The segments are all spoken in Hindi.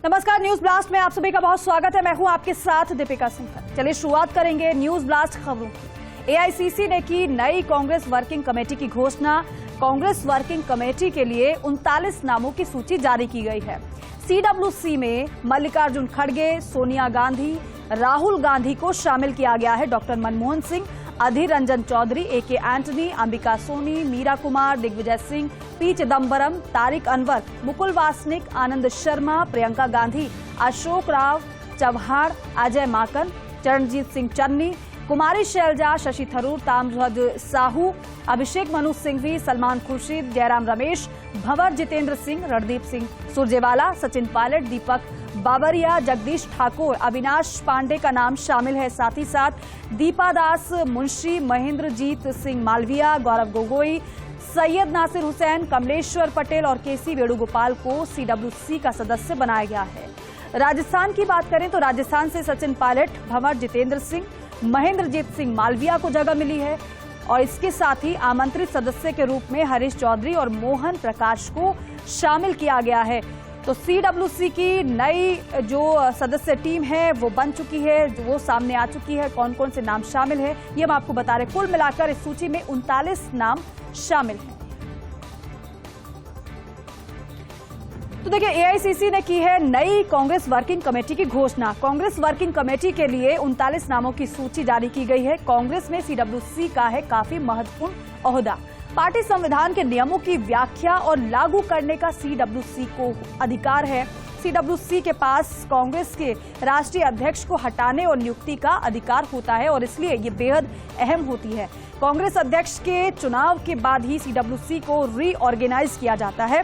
नमस्कार, न्यूज ब्लास्ट में आप सभी का बहुत स्वागत है। मैं हूं आपके साथ दीपिका सिंह। चलिए शुरुआत करेंगे न्यूज ब्लास्ट खबरों की। एआईसीसी ने की नई कांग्रेस वर्किंग कमेटी की घोषणा। कांग्रेस वर्किंग कमेटी के लिए 39 नामों की सूची जारी की गई है। सीडब्ल्यूसी में मल्लिकार्जुन खड़गे, सोनिया गांधी, राहुल गांधी को शामिल किया गया है। डॉक्टर मनमोहन सिंह, अधीर रंजन चौधरी, एके एंटनी, अंबिका सोनी, मीरा कुमार, दिग्विजय सिंह, पी चिदम्बरम, तारिक अनवर, मुकुल वासनिक, आनंद शर्मा, प्रियंका गांधी, अशोक राव चव्हाण, अजय माकन, चरणजीत सिंह चन्नी, कुमारी शैलजा, शशि थरूर, ताम्रध्वज साहू, अभिषेक मनु सिंघवी, सलमान खुर्शीद, जयराम रमेश, भंवर जितेंद्र सिंह, रणदीप सिंह सुरजेवाला, सचिन पायलट, दीपक बाबरिया, जगदीश ठाकुर, अविनाश पांडे का नाम शामिल है। साथ ही साथ दीपा दास मुंशी, महेंद्रजीत सिंह मालविया, गौरव गोगोई, सैयद नासिर हुसैन, कमलेश्वर पटेल और केसी वेणुगोपाल को सीडब्ल्यूसी का सदस्य बनाया गया है। राजस्थान की बात करें तो राजस्थान से सचिन पायलट, भंवर जितेंद्र सिंह, महेंद्रजीत सिंह मालविया को जगह मिली है और इसके साथ ही आमंत्रित सदस्य के रूप में हरीश चौधरी और मोहन प्रकाश को शामिल किया गया है। तो सीडब्ल्यूसी की नई जो सदस्य टीम है वो बन चुकी है, वो सामने आ चुकी है। कौन कौन से नाम शामिल है ये हम आपको बता रहे। कुल मिलाकर इस सूची में 39 नाम शामिल हैं। तो देखिए, एआईसीसी ने की है नई कांग्रेस वर्किंग कमेटी की घोषणा। कांग्रेस वर्किंग कमेटी के लिए 39 नामों की सूची जारी की गई है। कांग्रेस में सीडब्ल्यूसी का है काफी महत्वपूर्ण ओहदा। पार्टी संविधान के नियमों की व्याख्या और लागू करने का सीडब्ल्यूसी को अधिकार है। सीडब्ल्यूसी के पास कांग्रेस के राष्ट्रीय अध्यक्ष को हटाने और नियुक्ति का अधिकार होता है और इसलिए ये बेहद अहम होती है। कांग्रेस अध्यक्ष के चुनाव के बाद ही सीडब्ल्यूसी को रीऑर्गेनाइज किया जाता है।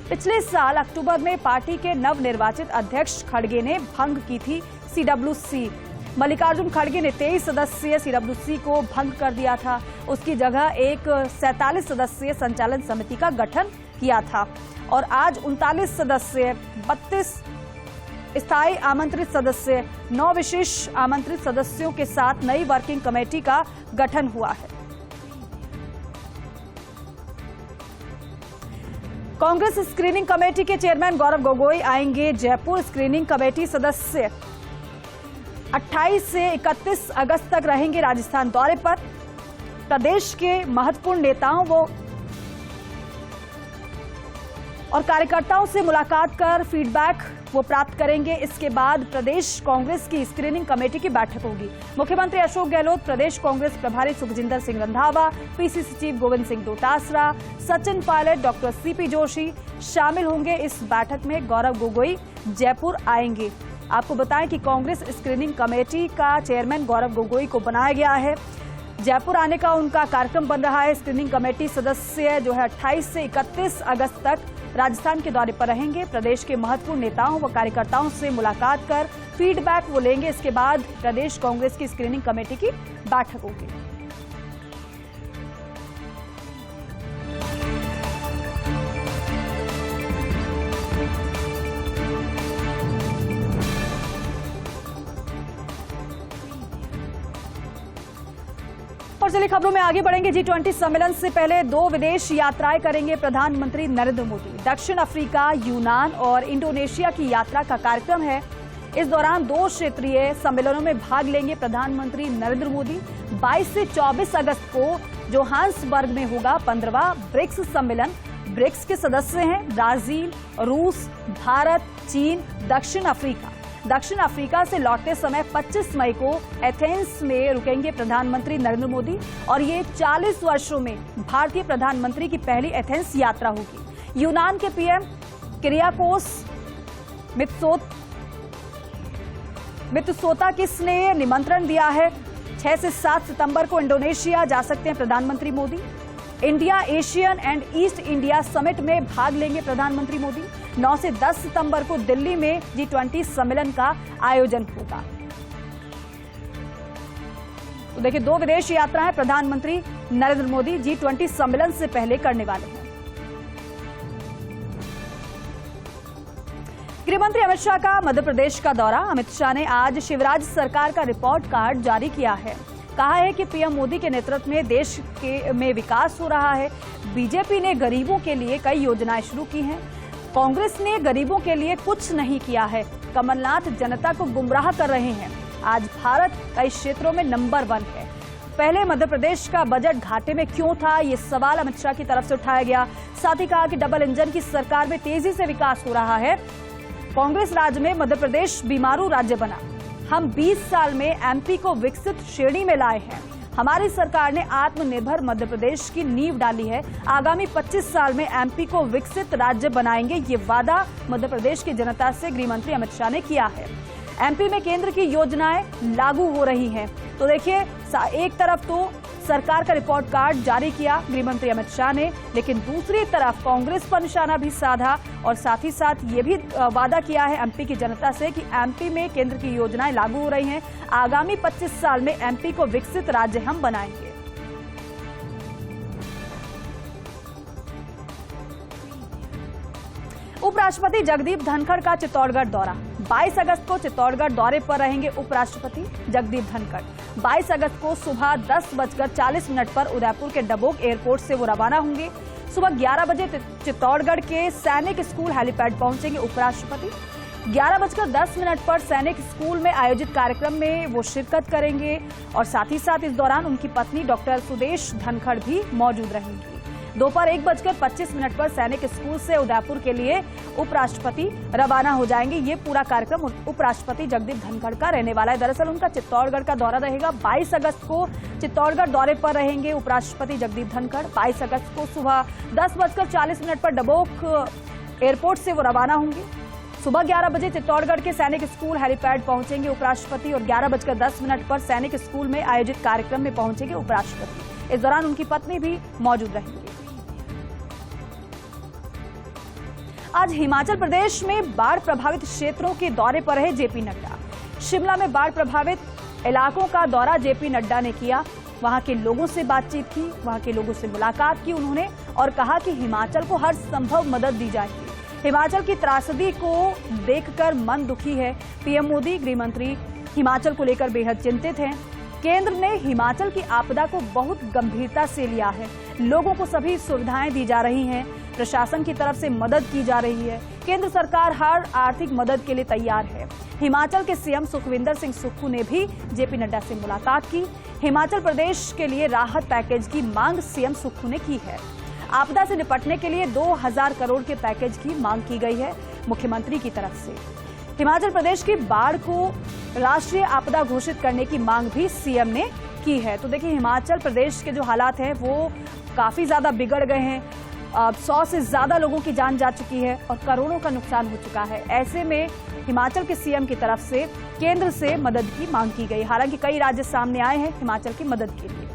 पिछले साल अक्टूबर में पार्टी के नवनिर्वाचित अध्यक्ष खड़गे ने भंग की थी सीडब्ल्यूसी। मल्लिकार्जुन खड़गे ने 23 सदस्यीय सीडब्ल्यूसी को भंग कर दिया था। उसकी जगह एक 47 सदस्यीय संचालन समिति का गठन किया था और आज 39 सदस्य, 32 स्थायी आमंत्रित सदस्य, 9 विशेष आमंत्रित सदस्यों के साथ नई वर्किंग कमेटी का गठन हुआ है। कांग्रेस स्क्रीनिंग कमेटी के चेयरमैन गौरव गोगोई आएंगे जयपुर। स्क्रीनिंग कमेटी सदस्य 28 से 31 अगस्त तक रहेंगे राजस्थान दौरे पर। प्रदेश के महत्वपूर्ण नेताओं और कार्यकर्ताओं से मुलाकात कर फीडबैक वो प्राप्त करेंगे। इसके बाद प्रदेश कांग्रेस की स्क्रीनिंग कमेटी की बैठक होगी। मुख्यमंत्री अशोक गहलोत, प्रदेश कांग्रेस प्रभारी Sukhjinder Singh Randhawa, PCC chief Govind Singh Dotasra, Sachin Pilot, doctor CP Joshi शामिल होंगे इस बैठक में। गौरव गोगोई जयपुर आएंगे। आपको बताएं कि कांग्रेस स्क्रीनिंग कमेटी का चेयरमैन गौरव गोगोई को बनाया गया है। जयपुर आने का उनका कार्यक्रम बन रहा है। स्क्रीनिंग कमेटी सदस्य जो है 28 से 31 अगस्त तक राजस्थान के दौरे पर रहेंगे। प्रदेश के महत्वपूर्ण नेताओं व कार्यकर्ताओं से मुलाकात कर फीडबैक वो लेंगे। इसके बाद प्रदेश कांग्रेस की स्क्रीनिंग कमेटी की बैठक होगी। और चलिए खबरों में आगे बढ़ेंगे। G20 सम्मेलन से पहले 2 विदेश यात्राएं करेंगे प्रधानमंत्री नरेंद्र मोदी। दक्षिण अफ्रीका, यूनान और इंडोनेशिया की यात्रा का कार्यक्रम है। इस दौरान 2 क्षेत्रीय सम्मेलनों में भाग लेंगे प्रधानमंत्री नरेंद्र मोदी। 22 से 24 अगस्त को जोहान्सबर्ग में होगा 15वां ब्रिक्स सम्मेलन। ब्रिक्स के सदस्य हैं ब्राजील, रूस, भारत, चीन, दक्षिण अफ्रीका। दक्षिण अफ्रीका से लौटते समय 25 मई को एथेंस में रुकेंगे प्रधानमंत्री नरेंद्र मोदी और ये 40 वर्षों में भारतीय प्रधानमंत्री की पहली एथेंस यात्रा होगी। यूनान के पीएम किरियाकोस मित्सोताकिस ने निमंत्रण दिया है। 6 से 7 सितंबर को इंडोनेशिया जा सकते हैं प्रधानमंत्री Modi. India Asian and east India summit में भाग लेंगे प्रधानमंत्री मोदी। 9 से 10 सितंबर को दिल्ली में G20 सम्मेलन का आयोजन होगा। तो देखिए, 2 विदेश यात्राएं प्रधानमंत्री नरेंद्र मोदी G20 सम्मेलन से पहले करने वाले हैं। गृहमंत्री अमित शाह का मध्य प्रदेश का दौरा। अमित शाह ने आज शिवराज सरकार का रिपोर्ट कार्ड जारी किया है। कहा है कि पीएम मोदी के नेतृत्व में देश में विकास हो रहा है। बीजेपी ने गरीबों के लिए कई योजनाएं शुरू की हैं। कांग्रेस ने गरीबों के लिए कुछ नहीं किया है, कमलनाथ जनता को गुमराह कर रहे हैं। आज भारत कई क्षेत्रों में नंबर 1 है। पहले मध्य प्रदेश का बजट घाटे में क्यों था, ये सवाल अमित शाह की तरफ से उठाया गया। साथ ही कहा कि डबल इंजन की सरकार में तेजी से विकास हो रहा है। कांग्रेस राज में मध्य प्रदेश बीमारू राज्य बना। हम 20 साल में एमपी को विकसित श्रेणी में लाए हैं। हमारी सरकार ने आत्मनिर्भर मध्य प्रदेश की नींव डाली है। आगामी 25 साल में एमपी को विकसित राज्य बनाएंगे, ये वादा मध्य प्रदेश की जनता से गृह मंत्री अमित शाह ने किया है। एमपी में केंद्र की योजनाएं लागू हो रही हैं। तो देखिए, एक तरफ तो सरकार का रिपोर्ट कार्ड जारी किया गृह मंत्री अमित शाह ने, लेकिन दूसरी तरफ कांग्रेस पर निशाना भी साधा और साथ ही साथ ये भी वादा किया है एमपी की जनता से कि एमपी में केंद्र की योजनाएं लागू हो रही हैं। आगामी 25 साल में एमपी को विकसित राज्य हम बनाएंगे। उपराष्ट्रपति जगदीप धनखड़ का चित्तौड़गढ़ दौरा। 22 अगस्त को चित्तौड़गढ़ दौरे पर रहेंगे उपराष्ट्रपति जगदीप धनखड़। 22 अगस्त को सुबह 10:40 पर उदयपुर के डबोक एयरपोर्ट से वो रवाना होंगे। सुबह 11 बजे चित्तौड़गढ़ के सैनिक स्कूल हेलीपैड पहुंचेंगे उपराष्ट्रपति। 11:10 पर सैनिक स्कूल में आयोजित कार्यक्रम में वो शिरकत करेंगे और साथ ही साथ इस दौरान उनकी पत्नी डॉक्टर सुदेश धनखड़ भी मौजूद रहेंगी। दोपहर 1:25 पर सैनिक स्कूल से उदयपुर के लिए उपराष्ट्रपति रवाना हो जाएंगे। ये पूरा कार्यक्रम उपराष्ट्रपति जगदीप धनखड़ का रहने वाला है। दरअसल उनका चित्तौड़गढ़ का दौरा रहेगा। 22 अगस्त को चित्तौड़गढ़ दौरे पर रहेंगे उपराष्ट्रपति जगदीप धनखड़। 22 अगस्त को सुबह 10:40 पर डबोक एयरपोर्ट से वो रवाना होंगे। सुबह 11 बजे चित्तौड़गढ़ के सैनिक स्कूल हेलीपैड पहुंचेंगे उपराष्ट्रपति और 11:10 पर सैनिक स्कूल में आयोजित कार्यक्रम में पहुंचेंगे उपराष्ट्रपति। इस दौरान उनकी पत्नी भी मौजूद रहेंगी। आज हिमाचल प्रदेश में बाढ़ प्रभावित क्षेत्रों के दौरे पर रहे जेपी नड्डा। शिमला में बाढ़ प्रभावित इलाकों का दौरा जेपी नड्डा ने किया। वहां के लोगों से बातचीत की, वहां के लोगों से मुलाकात की उन्होंने और कहा कि हिमाचल को हर संभव मदद दी जाएगी। हिमाचल की त्रासदी को देखकर मन दुखी है। पीएम मोदी, गृह मंत्री हिमाचल को लेकर बेहद चिंतित हैं। केंद्र ने हिमाचल की आपदा को बहुत गंभीरता से लिया है। लोगों को सभी सुविधाएं दी जा रही हैं। प्रशासन की तरफ से मदद की जा रही है। केंद्र सरकार हर आर्थिक मदद के लिए तैयार है। हिमाचल के सीएम सुखविंदर सिंह सुक्खू ने भी जेपी नड्डा से मुलाकात की। हिमाचल प्रदेश के लिए राहत पैकेज की मांग सीएम सुक्खू ने की है। आपदा से निपटने के लिए 2000 करोड़ के पैकेज की मांग की गई है मुख्यमंत्री की तरफ से। हिमाचल प्रदेश की बाढ़ को राष्ट्रीय आपदा घोषित करने की मांग भी सीएम ने की है। तो देखिए, हिमाचल प्रदेश के जो हालात हैं वो काफी ज्यादा बिगड़ गए हैं। 100 से ज्यादा लोगों की जान जा चुकी है और करोड़ों का नुकसान हो चुका है। ऐसे में हिमाचल के सीएम की तरफ से केंद्र से मदद की मांग की गई। हालांकि कई राज्य सामने आए हैं हिमाचल की मदद के लिए।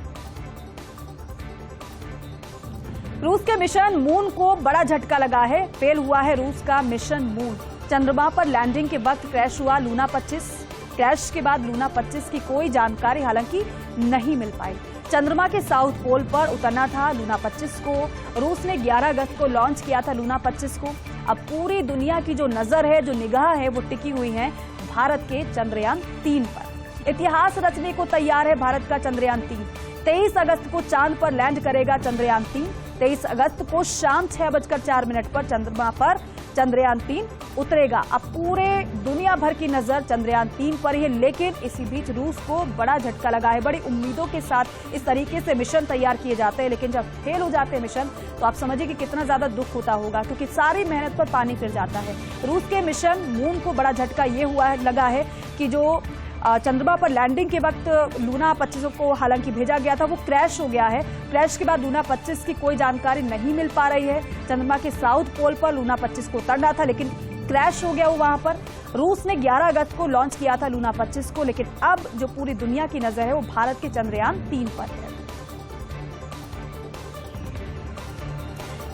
रूस के मिशन मून को बड़ा झटका लगा है। फेल हुआ है रूस का मिशन मून। चंद्रमा पर लैंडिंग के वक्त क्रैश हुआ लूना 25। क्रैश के बाद लूना 25 की कोई जानकारी हालांकि नहीं मिल पाई। चंद्रमा के साउथ पोल पर उतरना था लूना 25 को। रूस ने 11 अगस्त को लॉन्च किया था लूना 25 को। अब पूरी दुनिया की जो नजर है, जो निगाह है, वो टिकी हुई है भारत के चंद्रयान 3 पर। इतिहास रचने को तैयार है भारत का चंद्रयान 3। 23 अगस्त को चांद पर लैंड करेगा चंद्रयान 3। 23 अगस्त को शाम 6:04 पर चंद्रमा पर चंद्रयान 3 उतरेगा। अब पूरे दुनिया भर की नजर चंद्रयान 3 पर है, लेकिन इसी बीच रूस को बड़ा झटका लगा है। बड़ी उम्मीदों के साथ इस तरीके से मिशन तैयार किए जाते हैं, लेकिन जब फेल हो जाते हैं मिशन तो आप समझिए कि कितना ज्यादा दुख होता होगा, क्योंकि सारी मेहनत पर पानी फिर जाता है। रूस के मिशन मून को बड़ा झटका ये लगा है कि जो चंद्रमा पर लैंडिंग के वक्त लूना 25 को हालांकि भेजा गया था वो क्रैश हो गया है। क्रैश के बाद लूना 25 की कोई जानकारी नहीं मिल पा रही है। चंद्रमा के साउथ पोल पर लूना 25 को उतरना था, लेकिन क्रैश हो गया वो वहां पर। रूस ने 11 अगस्त को लॉन्च किया था लूना 25 को, लेकिन अब जो पूरी दुनिया की नजर है वो भारत के चंद्रयान 3 पर है।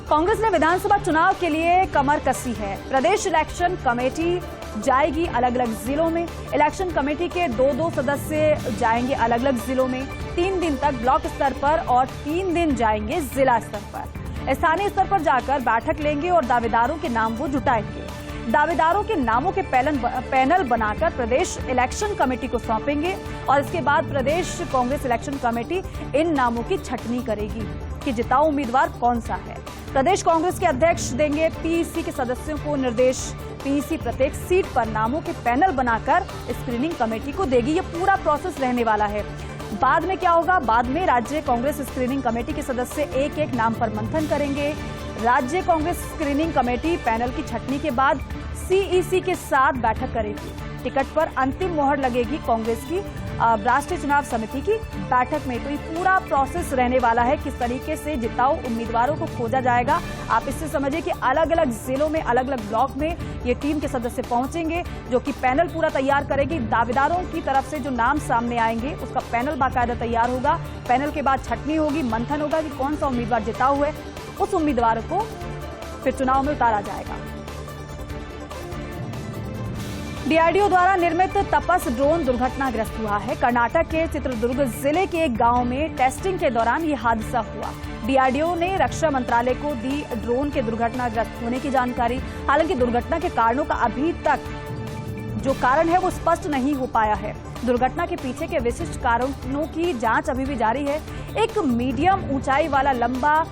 कांग्रेस ने विधानसभा चुनाव के लिए कमर कसी है। प्रदेश इलेक्शन कमेटी जाएगी अलग अलग जिलों में। इलेक्शन कमेटी के 2-2 सदस्य जाएंगे अलग अलग जिलों में। 3 दिन तक ब्लॉक स्तर पर और 3 दिन जाएंगे जिला स्तर पर। स्थानीय स्तर पर जाकर बैठक लेंगे और दावेदारों के नाम वो जुटाएंगे। दावेदारों के नामों के पैनल बनाकर प्रदेश इलेक्शन कमेटी को सौंपेंगे और इसके बाद प्रदेश कांग्रेस इलेक्शन कमेटी इन नामों की छटनी करेगी कि जिताऊ उम्मीदवार कौन सा है। प्रदेश कांग्रेस के अध्यक्ष देंगे पीईसी के सदस्यों को निर्देश। पीईसी प्रत्येक सीट पर नामों के पैनल बनाकर स्क्रीनिंग कमेटी को देगी। ये पूरा प्रोसेस रहने वाला है। बाद में क्या होगा? बाद में राज्य कांग्रेस स्क्रीनिंग कमेटी के सदस्य एक एक नाम पर मंथन करेंगे। राज्य कांग्रेस स्क्रीनिंग कमेटी पैनल की छंटनी के बाद सीईसी के साथ बैठक करेगी। टिकट पर अंतिम मोहर लगेगी कांग्रेस की राष्ट्रीय चुनाव समिति की बैठक में। तो ये पूरा प्रोसेस रहने वाला है, किस तरीके से जिताऊ उम्मीदवारों को खोजा जाएगा। आप इससे समझिए कि अलग अलग जिलों में, अलग अलग ब्लॉक में ये टीम के सदस्य पहुंचेंगे, जो कि पैनल पूरा तैयार करेगी। दावेदारों की तरफ से जो नाम सामने आएंगे उसका पैनल बाकायदा तैयार होगा। पैनल के बाद छंटनी होगी, मंथन होगा कि कौन सा उम्मीदवार जिता हुआ है, उस उम्मीदवार को फिर चुनाव में उतारा जाएगा। डीआरडीओ द्वारा निर्मित तपस ड्रोन दुर्घटनाग्रस्त हुआ है। कर्नाटक के चित्रदुर्ग जिले के एक गांव में टेस्टिंग के दौरान ये हादसा हुआ। डीआरडीओ ने रक्षा मंत्रालय को दी ड्रोन के दुर्घटनाग्रस्त होने की जानकारी। हालांकि दुर्घटना के कारणों का अभी तक जो कारण है वो स्पष्ट नहीं हो पाया है। दुर्घटना के पीछे के विशिष्ट कारणों की जांच अभी भी जारी है। एक मीडियम ऊंचाई वाला लंबा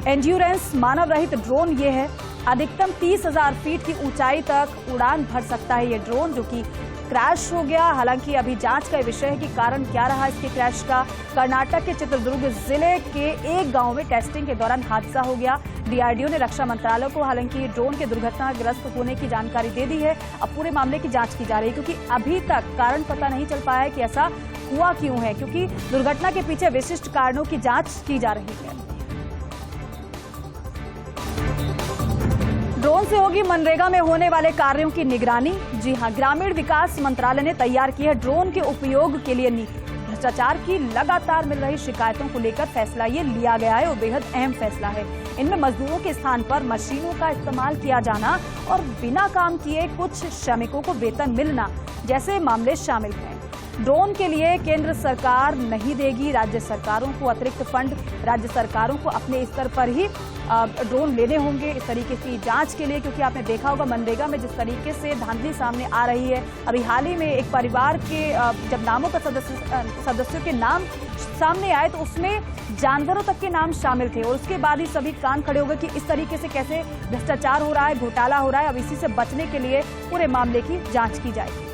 एंड्योरेंस मानव रहित ड्रोन ये है। अधिकतम 30,000 फीट की ऊंचाई तक उड़ान भर सकता है ये ड्रोन, जो कि क्रैश हो गया। हालांकि अभी जांच का विषय है कि कारण क्या रहा इसके क्रैश का। कर्नाटक के चित्रदुर्ग जिले के एक गांव में टेस्टिंग के दौरान हादसा हो गया। डीआरडीओ ने रक्षा मंत्रालय को हालांकि ड्रोन के दुर्घटनाग्रस्त होने की जानकारी दे दी है। अब पूरे मामले की जांच की जा रही है, क्योंकि अभी तक कारण पता नहीं चल पाया है कि ऐसा हुआ क्यों है, क्योंकि दुर्घटना के पीछे विशिष्ट कारणों की जांच की जा रही है। ड्रोन से होगी मनरेगा में होने वाले कार्यों की निगरानी। जी हां, ग्रामीण विकास मंत्रालय ने तैयार की है ड्रोन के उपयोग के लिए नीति। भ्रष्टाचार की लगातार मिल रही शिकायतों को लेकर फैसला ये लिया गया है और बेहद अहम फैसला है। इनमें मजदूरों के स्थान पर मशीनों का इस्तेमाल किया जाना और बिना काम किए कुछ श्रमिकों को वेतन मिलना जैसे मामले शामिल हैं। ड्रोन के लिए केंद्र सरकार नहीं देगी, राज्य सरकारों को अतिरिक्त फंड, राज्य सरकारों को अपने स्तर पर ही ड्रोन लेने होंगे इस तरीके की जांच के लिए। क्योंकि आपने देखा होगा मनरेगा में जिस तरीके से धांधली सामने आ रही है। अभी हाल ही में एक परिवार के जब नामों का सदस्यों के नाम सामने आए तो उसमें जानवरों तक के नाम शामिल थे, और उसके बाद ही सभी कान खड़े हो गए कि इस तरीके से कैसे भ्रष्टाचार हो रहा है, घोटाला हो रहा है। अब इसी से बचने के लिए पूरे मामले की जांच की जाएगी।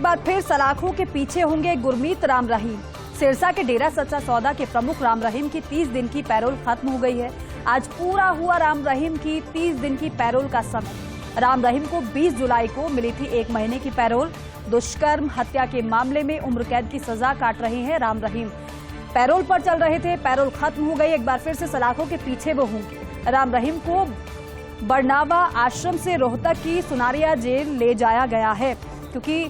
बार फिर सलाखों के पीछे होंगे गुरमीत राम रहीम। सिरसा के डेरा सच्चा सौदा के प्रमुख राम रहीम की 30 दिन की पैरोल खत्म हो गई है। आज पूरा हुआ राम रहीम की 30 दिन की पैरोल का समय। राम रहीम को 20 जुलाई को मिली थी 1 महीने की पैरोल। दुष्कर्म हत्या के मामले में उम्र कैद की सजा काट रहे हैं राम रहीम। पैरोल पर चल रहे थे, पैरोल खत्म हो गई, एक बार फिर से सलाखों के पीछे वो होंगे। राम रहीम को बरनावा आश्रम से रोहतक की सुनारिया जेल ले जाया गया है, क्योंकि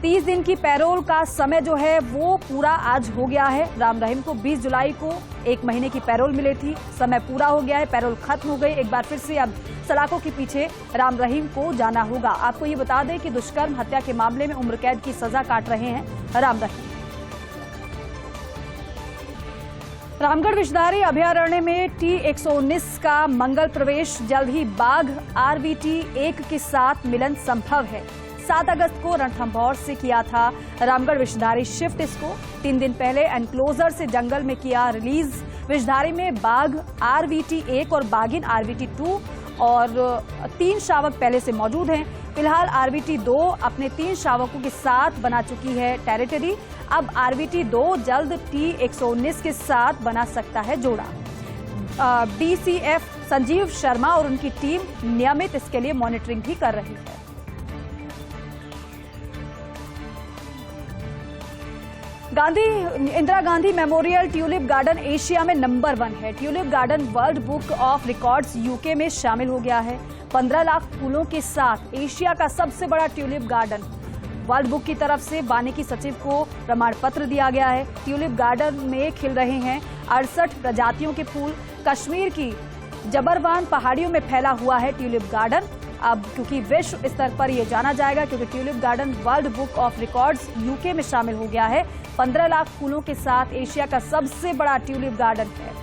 30 दिन की पैरोल का समय जो है वो पूरा आज हो गया है। राम रहीम को 20 जुलाई को 1 महीने की पैरोल मिली थी, समय पूरा हो गया है, पैरोल खत्म हो गई। एक बार फिर से अब सलाखों के पीछे राम रहीम को जाना होगा। आपको ये बता दें कि दुष्कर्म हत्या के मामले में उम्र कैद की सजा काट रहे हैं राम रहीम। रामगढ़ विषधारी अभयारण्य में T-119 का मंगल प्रवेश। जल्द ही बाघ RVT-1 के साथ मिलन संभव है। 7 अगस्त को रणथंभौर से किया था रामगढ़ विषधारी शिफ्ट। इसको 3 दिन पहले एनक्लोजर से जंगल में किया रिलीज। विषधारी में बाघ RVT-1 और बाघिन RVT-2 और 3 शावक पहले से मौजूद हैं। फिलहाल RVT-2 अपने 3 शावकों के साथ बना चुकी है टेरिटरी। अब RVT-2 जल्द T-119 के साथ बना सकता है जोड़ा। DCF संजीव शर्मा और उनकी टीम नियमित इसके लिए मॉनिटरिंग भी कर रही है। Indira Gandhi memorial tulip garden Asia में नंबर 1 है। Tulip garden world book of records UK में शामिल हो गया है। 15 लाख फूलों के साथ एशिया का सबसे बड़ा ट्यूलिप गार्डन वर्ल्ड बुक की तरफ से वानिकी सचिव को प्रमाण पत्र दिया गया है। ट्यूलिप गार्डन में खिल रहे हैं 68 प्रजातियों के फूल। कश्मीर की जबरवान पहाड़ियों में फैला हुआ है ट्यूलिप गार्डन। अब क्योंकि विश्व स्तर पर यह जाना जाएगा, क्योंकि tulip garden world book of records UK में शामिल हो गया है। 15 लाख फूलों के साथ एशिया का सबसे बड़ा ट्यूलिप गार्डन है।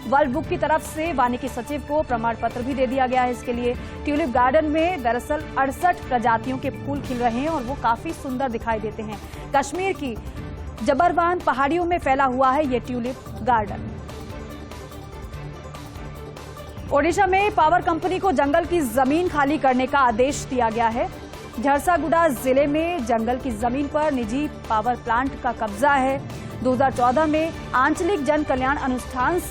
वर्ल्ड बुक की तरफ से वानिकी सचिव को प्रमाण पत्र भी दे दिया गया है इसके लिए। ट्यूलिप गार्डन में दरअसल 68 प्रजातियों के फूल खिल रहे हैं और वो काफी सुंदर दिखाई देते हैं। कश्मीर की जबरवान पहाड़ियों में फैला हुआ है ये ट्यूलिप गार्डन। ओडिशा में पावर कंपनी को जंगल की जमीन खाली करने का आदेश दिया गया है। झरसागुड़ा जिले में जंगल की जमीन पर निजी पावर प्लांट का कब्जा है। 2014 में आंचलिक जन कल्याण अनुष्ठान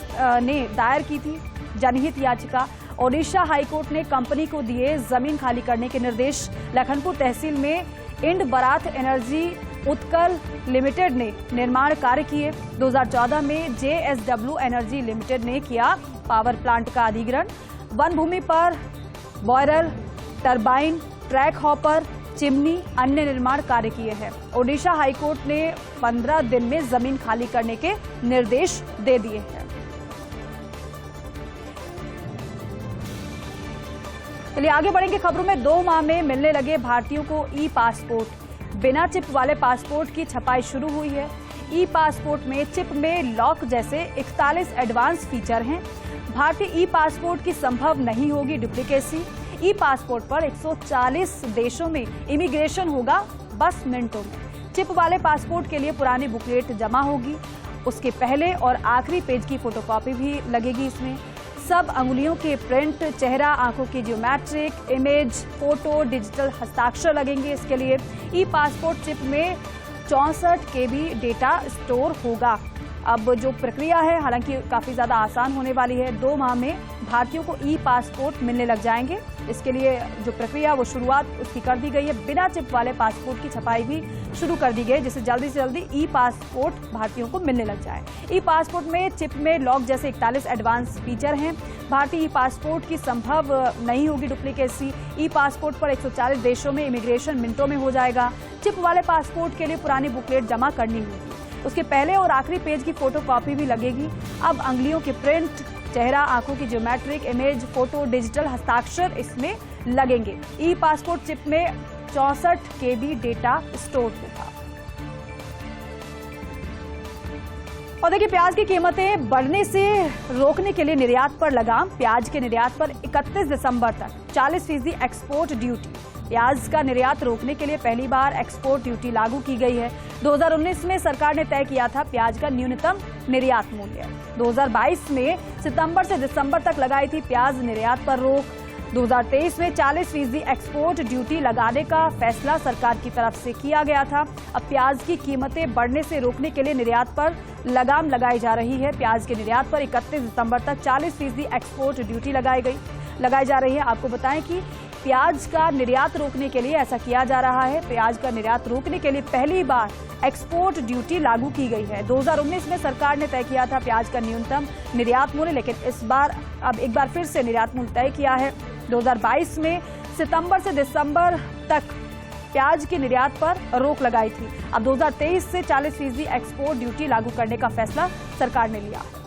ने दायर की थी जनहित याचिका। ओडिशा हाईकोर्ट ने कंपनी को दिए जमीन खाली करने के निर्देश। लखनपुर तहसील में इंड बरात एनर्जी उत्कल लिमिटेड ने निर्माण कार्य किए। 2014 में JSW एनर्जी लिमिटेड ने किया पावर प्लांट का अधिग्रहण। वन भूमि पर boiler, turbine, track hopper, chimney, अन्य निर्माण कार्य किए हैं। ओडिशा हाईकोर्ट ने 15 दिन में जमीन खाली करने के निर्देश दे दिए हैं। चलिए आगे बढ़ेंगे खबरों में। 2 माह में मिलने लगे भारतीयों को ई पासपोर्ट। बिना चिप वाले पासपोर्ट की छपाई शुरू हुई है। ई पासपोर्ट में चिप में लॉक जैसे 41 एडवांस फीचर हैं। भारतीय ई पासपोर्ट की संभव नहीं होगी डुप्लीकेसी। ई पासपोर्ट पर 140 देशों में इमिग्रेशन होगा बस मिनटों में। चिप वाले पासपोर्ट के लिए पुरानी बुकलेट जमा होगी, उसके पहले और आखिरी पेज की फोटोकॉपी भी लगेगी। इसमें सब अंगुलियों के प्रिंट, चेहरा, आंखों की ज्योमेट्रिक इमेज, फोटो, डिजिटल हस्ताक्षर लगेंगे। इसके लिए ई पासपोर्ट चिप में 64 KB डेटा स्टोर होगा। अब जो प्रक्रिया है हालांकि काफी ज्यादा आसान होने वाली है। 2 माह में भारतीयों को ई पासपोर्ट मिलने लग जाएंगे। इसके लिए जो प्रक्रिया वो शुरुआत उसकी कर दी गई है। बिना चिप वाले पासपोर्ट की छपाई भी शुरू कर दी गई, जिससे जल्दी से जल्दी ई पासपोर्ट भारतीयों को मिलने लग जाए। ई पासपोर्ट में चिप में लॉक जैसे 41 एडवांस फीचर हैं। भारतीय ई पासपोर्ट की संभव नहीं होगी डुप्लीकेसी। ई पासपोर्ट पर 140 देशों में इमिग्रेशन मिनटों में हो जाएगा। चिप वाले पासपोर्ट के लिए पुरानी बुकलेट जमा करनी होगी, उसके पहले और आखिरी पेज की फोटोकॉपी भी लगेगी। अब अंगुलियों के प्रिंट, चेहरा, आंखों की ज्योमेट्रिक इमेज, फोटो, डिजिटल हस्ताक्षर इसमें लगेंगे। ई पासपोर्ट चिप में 64 KB डेटा स्टोर होगा। और देखिए प्याज की कीमतें बढ़ने से रोकने के लिए निर्यात पर लगाम। प्याज के निर्यात पर 31 दिसंबर तक 40% एक्सपोर्ट ड्यूटी। प्याज का निर्यात रोकने के लिए पहली बार एक्सपोर्ट ड्यूटी लागू की गई है। 2019 में सरकार ने तय किया था प्याज का न्यूनतम निर्यात मूल्य। 2022 में सितंबर से दिसंबर तक लगाई थी प्याज निर्यात पर रोक। 2023 में 40% एक्सपोर्ट ड्यूटी लगाने का फैसला सरकार की तरफ से किया गया था। अब प्याज की कीमतें बढ़ने से रोकने के लिए निर्यात पर लगाम लगाई जा रही है। प्याज के निर्यात पर 31 दिसंबर तक 40% एक्सपोर्ट ड्यूटी लगाई जा रही है। आपको बताएं कि प्याज का निर्यात रोकने के लिए ऐसा किया जा रहा है। प्याज का निर्यात रोकने के लिए पहली बार एक्सपोर्ट ड्यूटी लागू की गई है। 2019 में सरकार ने तय किया था प्याज का न्यूनतम निर्यात मूल्य, लेकिन इस बार अब एक बार फिर से निर्यात मूल्य तय किया है। 2022 में सितंबर से दिसंबर तक प्याज की निर्यात पर रोक लगाई थी। अब 2023 से 40% एक्सपोर्ट ड्यूटी लागू करने का फैसला सरकार ने लिया है।